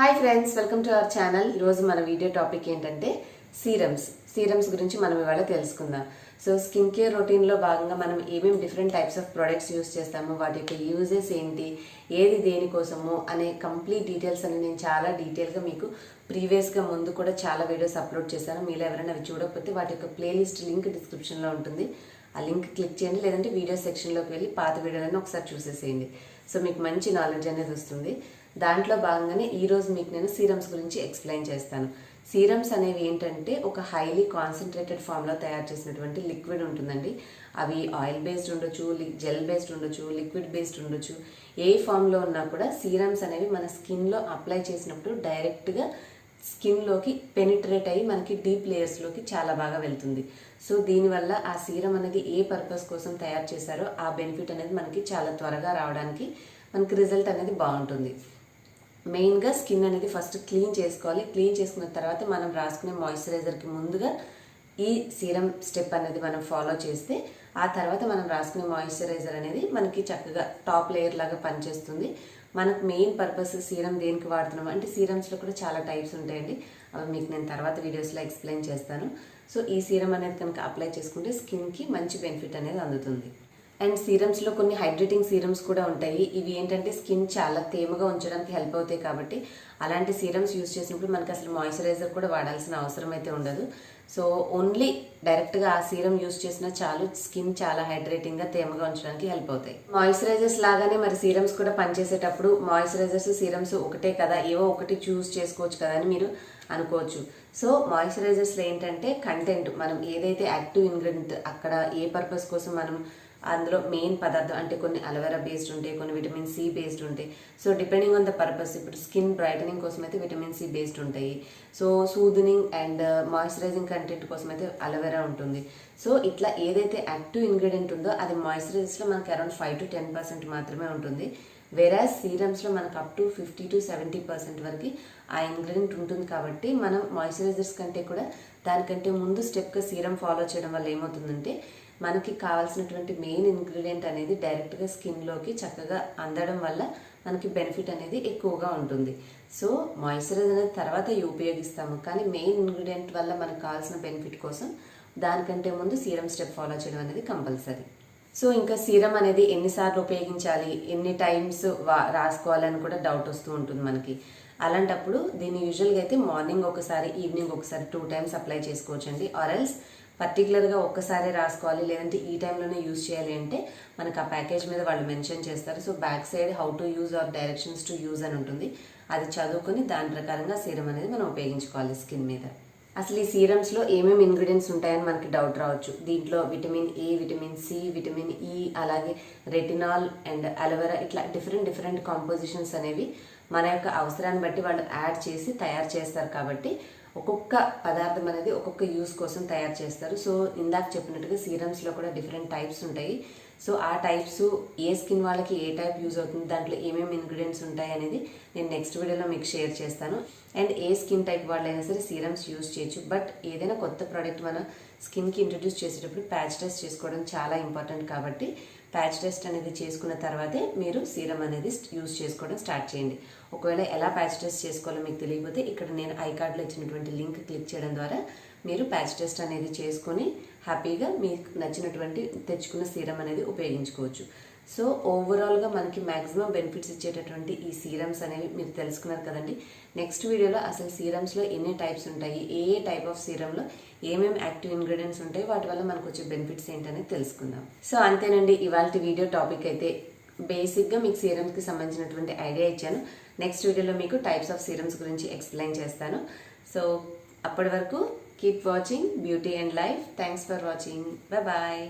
Hi friends, welcome to our channel. ఈరోజు మన video topic ఏంటంటే సీరమ్స్ గురించి మనం ఇవాళ తెలుసుకుందాం. సో స్కిన్ కేర్ రొటీన్లో భాగంగా మనం ఏమేమి different types of products use చేస్తాము, వాటి యొక్క యూజెస్ ఏంటి, ఏది దేనికోసము అనే కంప్లీట్ డీటెయిల్స్ అని నేను చాలా డీటెయిల్గా మీకు ప్రీవియస్గా ముందు కూడా చాలా వీడియోస్ అప్లోడ్ చేశాను. మీలో ఎవరైనా అవి చూడకపోతే వాటి యొక్క ప్లేలిస్ట్ లింక్ డిస్క్రిప్షన్లో ఉంటుంది. ఆ లింక్ క్లిక్ చేయండి, లేదంటే వీడియో సెక్షన్లోకి వెళ్ళి పాత వీడియోలను ఒకసారి చూసేసేయండి. సో మీకు మంచి నాలెడ్జ్ అనేది వస్తుంది. దాంట్లో భాగంగానే ఈరోజు మీకు నేను సీరమ్స్ గురించి ఎక్స్ప్లెయిన్ చేస్తాను. సీరమ్స్ అనేవి ఏంటంటే ఒక హైలీ కాన్సన్ట్రేటెడ్ ఫామ్లో తయారు చేసినటువంటి లిక్విడ్ ఉంటుందండి. అవి ఆయిల్ బేస్డ్ ఉండొచ్చు, జెల్ బేస్డ్ ఉండొచ్చు, లిక్విడ్ బేస్డ్ ఉండొచ్చు. ఏ ఫామ్లో ఉన్నా కూడా సీరమ్స్ అనేవి మన స్కిన్లో అప్లై చేసినప్పుడు డైరెక్ట్గా స్కిన్లోకి పెనిట్రేట్ అయ్యి మనకి డీప్ లేయర్స్లోకి చాలా బాగా వెళ్తుంది. సో దీనివల్ల ఆ సీరం అనేది ఏ పర్పస్ కోసం తయారు చేశారో ఆ బెనిఫిట్ అనేది మనకి చాలా త్వరగా రావడానికి మనకి రిజల్ట్ అనేది బాగుంటుంది. మెయిన్గా స్కిన్ అనేది ఫస్ట్ క్లీన్ చేసుకోవాలి. క్లీన్ చేసుకున్న తర్వాత మనం రాసుకునే మాయిశ్చరైజర్కి ముందుగా ఈ సీరం స్టెప్ అనేది మనం ఫాలో చేస్తే ఆ తర్వాత మనం రాసుకునే మాయిశ్చరైజర్ అనేది మనకి చక్కగా టాప్ లేయర్ లాగా పనిచేస్తుంది. మనకు మెయిన్ పర్పస్ సీరం దేనికి వాడుతున్నాం అంటే సీరమ్స్లో కూడా చాలా టైప్స్ ఉంటాయండి. అవి మీకు నేను తర్వాత వీడియోస్లో ఎక్స్ప్లెయిన్ చేస్తాను. సో ఈ సీరం అనేది కనుక అప్లై చేసుకుంటే స్కిన్కి మంచి బెనిఫిట్ అనేది అందుతుంది. అండ్ సీరమ్స్లో కొన్ని హైడ్రేటింగ్ సీరమ్స్ కూడా ఉంటాయి. ఇవి ఏంటంటే స్కిన్ చాలా తేమగా ఉంచడానికి హెల్ప్ అవుతాయి. కాబట్టి అలాంటి సీరమ్స్ యూస్ చేసినప్పుడు మనకి అసలు మాయిశ్చరైజర్ కూడా వాడాల్సిన అవసరం అయితే ఉండదు. సో ఓన్లీ డైరెక్ట్గా ఆ సీరం యూస్ చేసినా చాలు, స్కిన్ చాలా హైడ్రేటింగ్గా తేమగా ఉంచడానికి హెల్ప్ అవుతాయి. మాయిశ్చరైజర్స్ లాగానే మరి సీరమ్స్ కూడా పనిచేసేటప్పుడు మాయిశ్చరైజర్స్ సీరమ్స్ ఒకటే కదా, ఏవో ఒకటి చూస్ చేసుకోవచ్చు కదా అని మీరు అనుకోవచ్చు. సో మాయిశ్చరైజర్స్లో ఏంటంటే కంటెంట్, మనం ఏదైతే యాక్టివ్ ఇంగ్రీడియంట్ అక్కడ ఏ పర్పస్ కోసం మనం అందులో మెయిన్ పదార్థం అంటే కొన్ని అలోవెరా బేస్డ్ ఉంటాయి, కొన్ని విటమిన్ సి బేస్డ్ ఉంటాయి. So depending on the purpose, ఇప్పుడు స్కిన్ బ్రైటనింగ్ కోసం అయితే విటమిన్ సి బేస్డ్ ఉంటాయి. So soothing and moisturising content కోసం అయితే అలోవెరా ఉంటుంది. సో ఇట్లా ఏదైతే యాక్టివ్ ఇంగ్రీడియంట్ ఉందో అది మాయిశ్చరైజర్స్లో మనకి అరౌండ్ 5 to 10% మాత్రమే ఉంటుంది. వేరాజ్ సీరమ్స్లో మనకు అప్ టు 50 to 70% వరకు ఆ ఇంగ్రీడియంట్ ఉంటుంది. కాబట్టి మనం మాయిశ్చరైజర్స్ కంటే కూడా దానికంటే ముందు స్టెప్గా సీరం ఫాలో చేయడం వల్ల ఏమవుతుందంటే మనకి కావాల్సినటువంటి మెయిన్ ఇంగ్రీడియంట్ అనేది డైరెక్ట్గా స్కిన్లోకి చక్కగా అందడం వల్ల మనకి బెనిఫిట్ అనేది ఎక్కువగా ఉంటుంది. సో మాయిశ్చరైజర్ అనేది తర్వాత ఉపయోగిస్తాము, కానీ మెయిన్ ఇంగ్రీడియంట్ వల్ల మనకు కావాల్సిన బెనిఫిట్ కోసం దానికంటే ముందు సీరం స్టెప్ ఫాలో చేయడం అనేది కంపల్సరీ. సో ఇంకా సీరం అనేది ఎన్నిసార్లు ఉపయోగించాలి, ఎన్ని టైమ్స్ రాసుకోవాలని కూడా డౌట్ వస్తూ ఉంటుంది మనకి. అలాంటప్పుడు దీన్ని యూజువల్గా అయితే మార్నింగ్ ఒకసారి, ఈవినింగ్ ఒకసారి 2 times అప్లై చేసుకోవచ్చండి. ఆర్ఎల్స్ పర్టికులర్గా ఒక్కసారి రాసుకోవాలి, లేదంటే ఈ టైంలోనే యూజ్ చేయాలి అంటే మనకు ఆ ప్యాకేజ్ మీద వాళ్ళు మెన్షన్ చేస్తారు. So back side how to use or directions to use అని ఉంటుంది. అది చదువుకొని దాని ప్రకారంగా సీరం అనేది మనం ఉపయోగించుకోవాలి స్కిన్ మీద. అసలు ఈ సీరమ్స్లో ఏమేమి ఇంగ్రీడియంట్స్ ఉంటాయని మనకి డౌట్ రావచ్చు. దీంట్లో vitamin A, vitamin C, vitamin E, అలాగే రెటినాల్ అండ్ అలోవెరా, ఇట్లా డిఫరెంట్ కాంపోజిషన్స్ అనేవి మన యొక్క అవసరాన్ని బట్టి వాళ్ళు యాడ్ చేసి తయారు చేస్తారు. కాబట్టి ఒక్కొక్క పదార్థం అనేది ఒక్కొక్క యూస్ కోసం తయారు చేస్తారు. సో ఇందాక చెప్పినట్టుగా సీరమ్స్లో కూడా డిఫరెంట్ టైప్స్ ఉంటాయి. సో ఆ టైప్స్ ఏ స్కిన్ వాళ్ళకి ఏ టైప్ యూజ్ అవుతుంది, దాంట్లో ఏమేమి ఇంగ్రీడియంట్స్ ఉంటాయి అనేది నేను నెక్స్ట్ వీడియోలో మీకు షేర్ చేస్తాను. అండ్ ఏ స్కిన్ టైప్ వాళ్ళైనా సరే సీరమ్స్ యూజ్ చేయొచ్చు. బట్ ఏదైనా కొత్త ప్రోడక్ట్ మన స్కిన్కి ఇంట్రడ్యూస్ చేసేటప్పుడు ప్యాచ్ టెస్ట్ చేసుకోవడం చాలా ఇంపార్టెంట్. కాబట్టి ప్యాచ్ టెస్ట్ అనేది చేసుకున్న తర్వాతే మీరు సీరం అనేది యూజ్ చేసుకోవడం స్టార్ట్ చేయండి. ఒకవేళ ఎలా ప్యాచ్ టెస్ట్ చేసుకోవాలో మీకు తెలియకపోతే ఇక్కడ నేను ఐ కార్డ్లో ఇచ్చినటువంటి లింక్ క్లిక్ చేయడం ద్వారా మీరు ప్యాచ్ టెస్ట్ అనేది చేసుకొని హ్యాపీగా మీకు నచ్చినటువంటి తెచ్చుకున్న సీరం అనేది ఉపయోగించుకోవచ్చు. సో ఓవరాల్గా మనకి మ్యాక్సిమం బెనిఫిట్స్ ఇచ్చేటటువంటి ఈ సీరమ్స్ అనేవి మీరు తెలుసుకున్నారు కదండి. నెక్స్ట్ వీడియోలో అసలు సీరమ్స్లో ఎన్ని టైప్స్ ఉంటాయి, ఏ టైప్ ఆఫ్ సీరంలో ఏమేమి యాక్టివ్ ఇంగ్రీడియంట్స్ ఉంటాయి, వాటి వల్ల మనకు వచ్చే బెనిఫిట్స్ ఏంటనేది తెలుసుకుందాం. సో అంతేనండి ఇవాళ వీడియో టాపిక్ అయితే. బేసిక్గా మీకు సీరమ్స్కి సంబంధించినటువంటి ఐడియా ఇచ్చాను. నెక్స్ట్ వీడియోలో మీకు టైప్స్ ఆఫ్ సీరమ్స్ గురించి ఎక్స్ప్లెయిన్ చేస్తాను. సో అప్పటి వరకు keep watching beauty and life. Thanks for watching. Bye.